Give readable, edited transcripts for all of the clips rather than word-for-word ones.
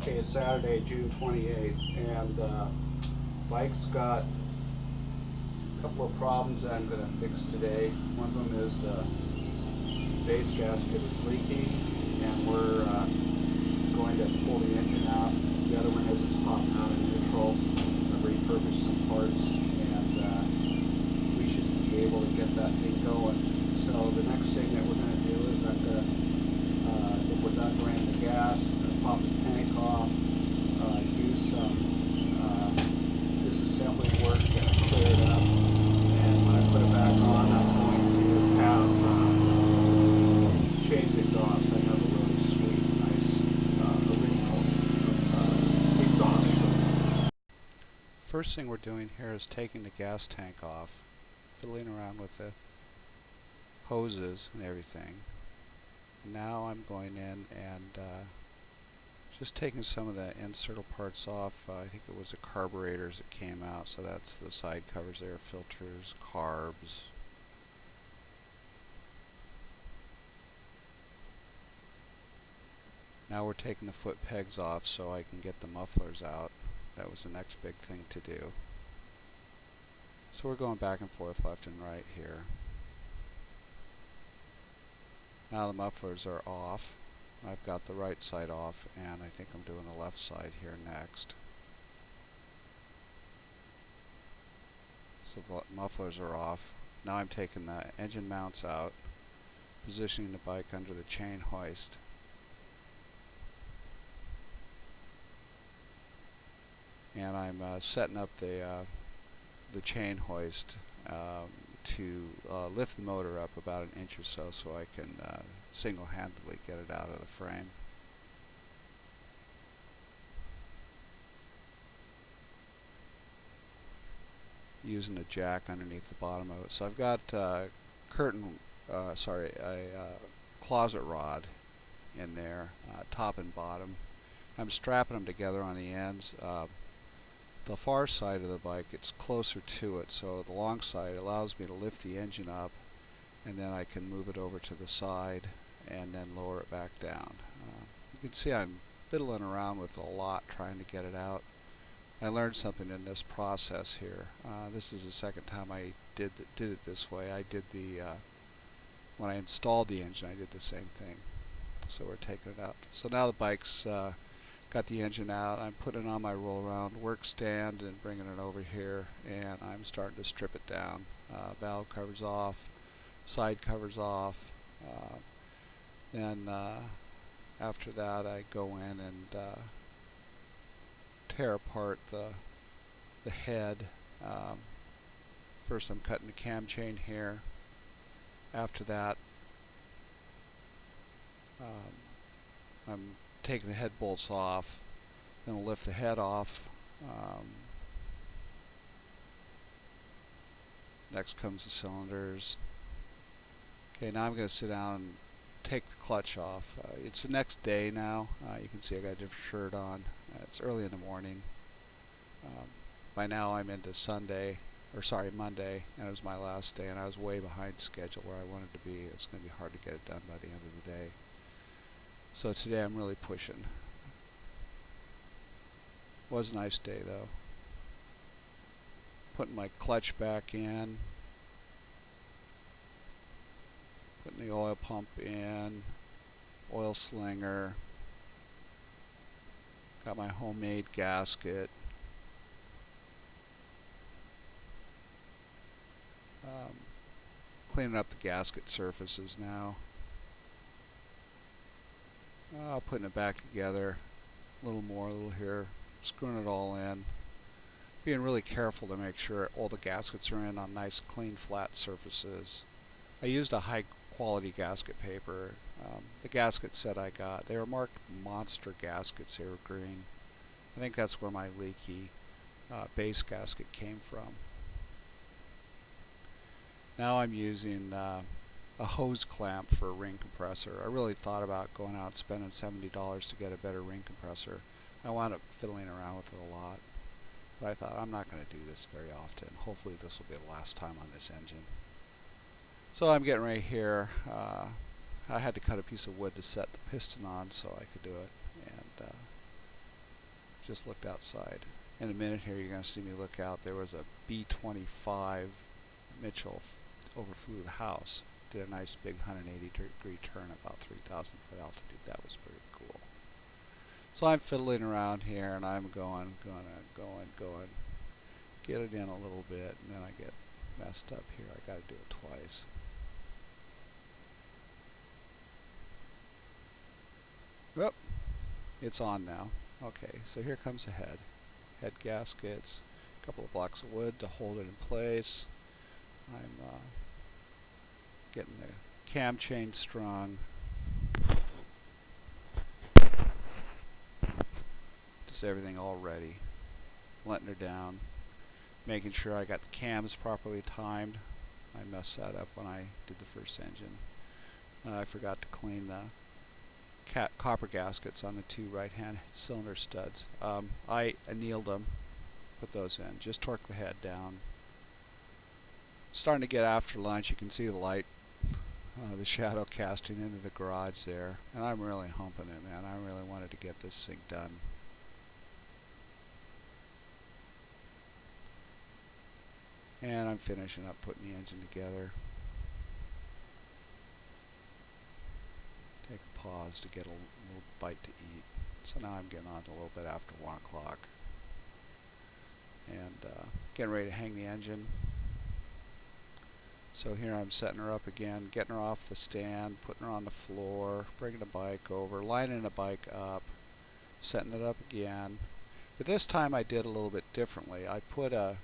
Okay, it's Saturday, June 28th, and bike's got a couple of problems that I'm going to fix today. One of them is the base gasket is leaking, and we're going to pull the engine out. The other one is it's popping out in neutral. I've refurbished some parts, and we should be able to get that thing going. So the next thing that we're going to do is I'm going to, if we're done draining the gas, pop the tank off, do some disassembling work to clear it up, and when I put it back on, I'm going to have change the exhaust. I have a really sweet, nice original exhaust. First thing we're doing here is taking the gas tank off, fiddling around with the hoses and everything. And now I'm going in and just taking some of the insertal parts off. I think it was the carburetors that came out, so that's the side covers there, filters, carbs. Now we're taking the foot pegs off so I can get the mufflers out. That was the next big thing to do. So we're going back and forth left and right here. Now the mufflers are off. I've got the right side off, and I think I'm doing the left side here next. So the mufflers are off. Now I'm taking the engine mounts out, positioning the bike under the chain hoist. And I'm setting up the chain hoist to lift the motor up about an inch or so I can single-handedly get it out of the frame. Using a jack underneath the bottom of it. So I've got a closet rod in there, top and bottom. I'm strapping them together on the ends. The far side of the bike, it's closer to it, so the long side allows me to lift the engine up, and then I can move it over to the side and then lower it back down. You can see I'm fiddling around with a lot trying to get it out. I learned something in this process here. This is the second time I did it this way. I did when I installed the engine, I did the same thing. So we're taking it out. So now the bike's got the engine out. I'm putting it on my roll around work stand and bringing it over here, and I'm starting to strip it down. Valve covers off, side covers off. Then after that I go in and tear apart the head. First I'm cutting the cam chain here. After that I'm taking the head bolts off, then we'll lift the head off. Next comes the cylinders. Okay, now I'm going to sit down and take the clutch off. It's the next day now. You can see I got a different shirt on. It's early in the morning. By now I'm into Monday, and it was my last day, and I was way behind schedule where I wanted to be. It's going to be hard to get it done by the end of the day. So today I'm really pushing. Was a nice day though. Putting my clutch back in. Putting the oil pump in. Oil slinger. Got my homemade gasket. Cleaning up the gasket surfaces now. Putting it back together, a little more, a little here, screwing it all in. Being really careful to make sure all the gaskets are in on nice, clean, flat surfaces. I used a high quality gasket paper. The gasket set I got, they were marked monster gaskets, they were green. I think that's where my leaky base gasket came from. Now I'm using a hose clamp for a ring compressor. I really thought about going out and spending $70 to get a better ring compressor. I wound up fiddling around with it a lot, but I thought I'm not going to do this very often. Hopefully this will be the last time on this engine. So I'm getting right here. I had to cut a piece of wood to set the piston on so I could do it, and Just looked outside. In a minute here, you're going to see me look out. There was a B-25 Mitchell overflew the house. Did a nice big 180-degree turn about 3,000 foot altitude. That was pretty cool. So I'm fiddling around here, and I'm going. Get it in a little bit, and then I get messed up here. I got to do it twice. Whoop. It's on now. Okay, so here comes the head. Head gaskets, a couple of blocks of wood to hold it in place. I'm getting the cam chain strung. Just everything all ready. Letting her down. Making sure I got the cams properly timed. I messed that up when I did the first engine. I forgot to clean the copper gaskets on the two right-hand cylinder studs. I annealed them, put those in, just torque the head down. Starting to get after lunch. You can see the light, the shadow casting into the garage there, and I'm really humping it, man. I really wanted to get this thing done. And I'm finishing up putting the engine together. Take a pause to get a little bite to eat. So now I'm getting on to a little bit after 1 o'clock. And getting ready to hang the engine. So here I'm setting her up again, getting her off the stand, putting her on the floor, bringing the bike over, lining the bike up, setting it up again. But this time I did a little bit differently. I put a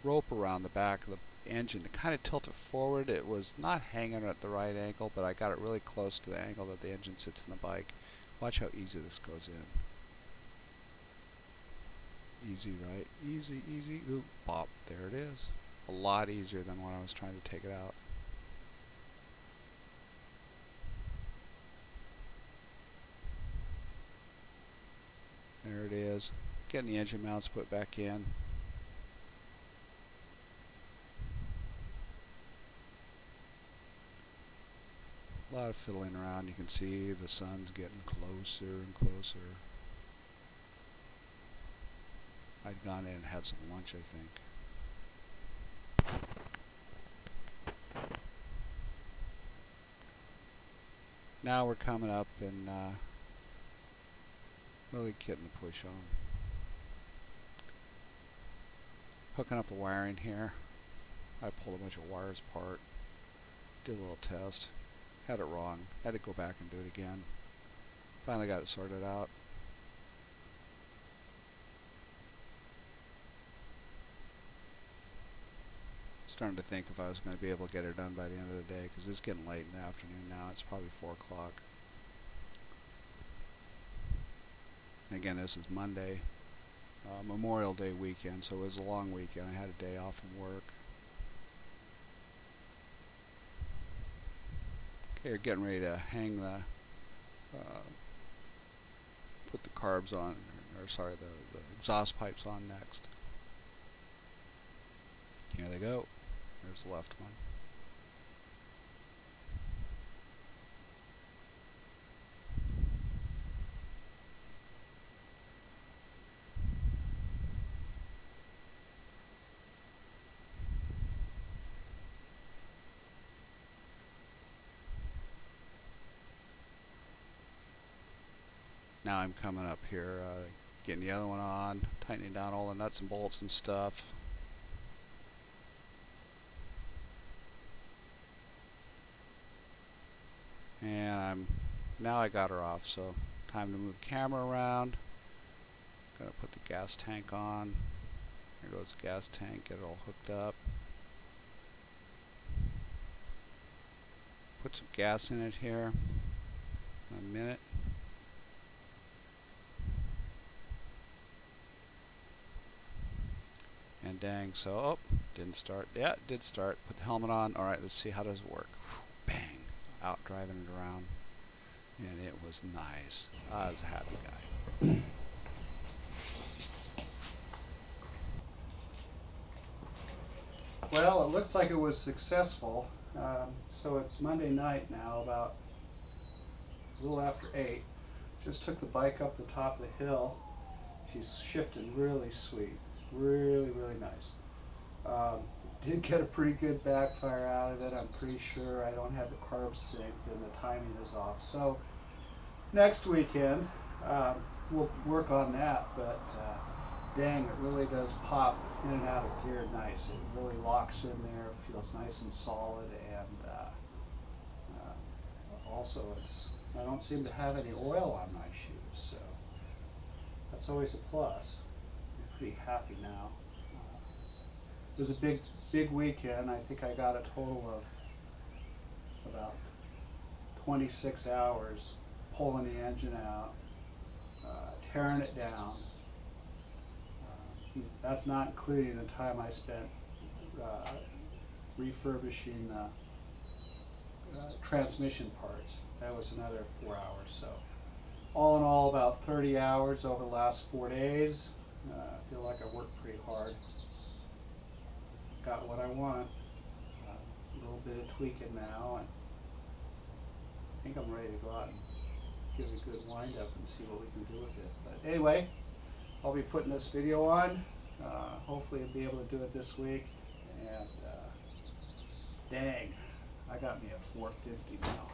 rope around the back of the engine to kind of tilt it forward. It was not hanging at the right angle, but I got it really close to the angle that the engine sits in the bike. Watch how easy this goes in. Easy, right? Easy, easy. Ooh, pop. There it is. A lot easier than when I was trying to take it out. There it is. Getting the engine mounts put back in. A lot of fiddling around. You can see the sun's getting closer and closer. I'd gone in and had some lunch, I think. Now we're coming up and really getting the push on. Hooking up the wiring here. I pulled a bunch of wires apart. Did a little test. Had it wrong. Had to go back and do it again. Finally got it sorted out. Starting to think if I was going to be able to get her done by the end of the day, because it's getting late in the afternoon now. It's probably 4 o'clock. And again, this is Monday, Memorial Day weekend, so it was a long weekend. I had a day off from work. Okay, we're getting ready to hang the, put the carbs on, or sorry, the exhaust pipes on next. Here they go. There's the left one. Now I'm coming up here, getting the other one on, tightening down all the nuts and bolts and stuff. And now I got her off, so time to move the camera around. Gotta put the gas tank on. Here goes the gas tank, get it all hooked up. Put some gas in it here in a minute. And dang, so, oh, didn't start. Yeah, it did start. Put the helmet on. Alright, let's see how does it work. Whew, bang. Out driving it around. And it was nice. I was a happy guy. Well, it looks like it was successful. So it's Monday night now, about a little after 8. Just took the bike up the top of the hill. She's shifting really sweet, really, really nice. Did get a pretty good backfire out of it. I'm pretty sure I don't have the carb synced and the timing is off. So next weekend we'll work on that, but dang, it really does pop in and out of gear nice. It really locks in there, feels nice and solid, and also I don't seem to have any oil on my shoes, so that's always a plus. I'm pretty happy now. It was a big weekend. I think I got a total of about 26 hours pulling the engine out, tearing it down. That's not including the time I spent refurbishing the transmission parts. That was another 4 hours. So all in all, about 30 hours over the last 4 days. I feel like I worked pretty hard. Got what I want. A little bit of tweaking now, and I think I'm ready to go out and give it a good wind up and see what we can do with it. But anyway, I'll be putting this video on. Hopefully I'll be able to do it this week. And dang, I got me a 450 now.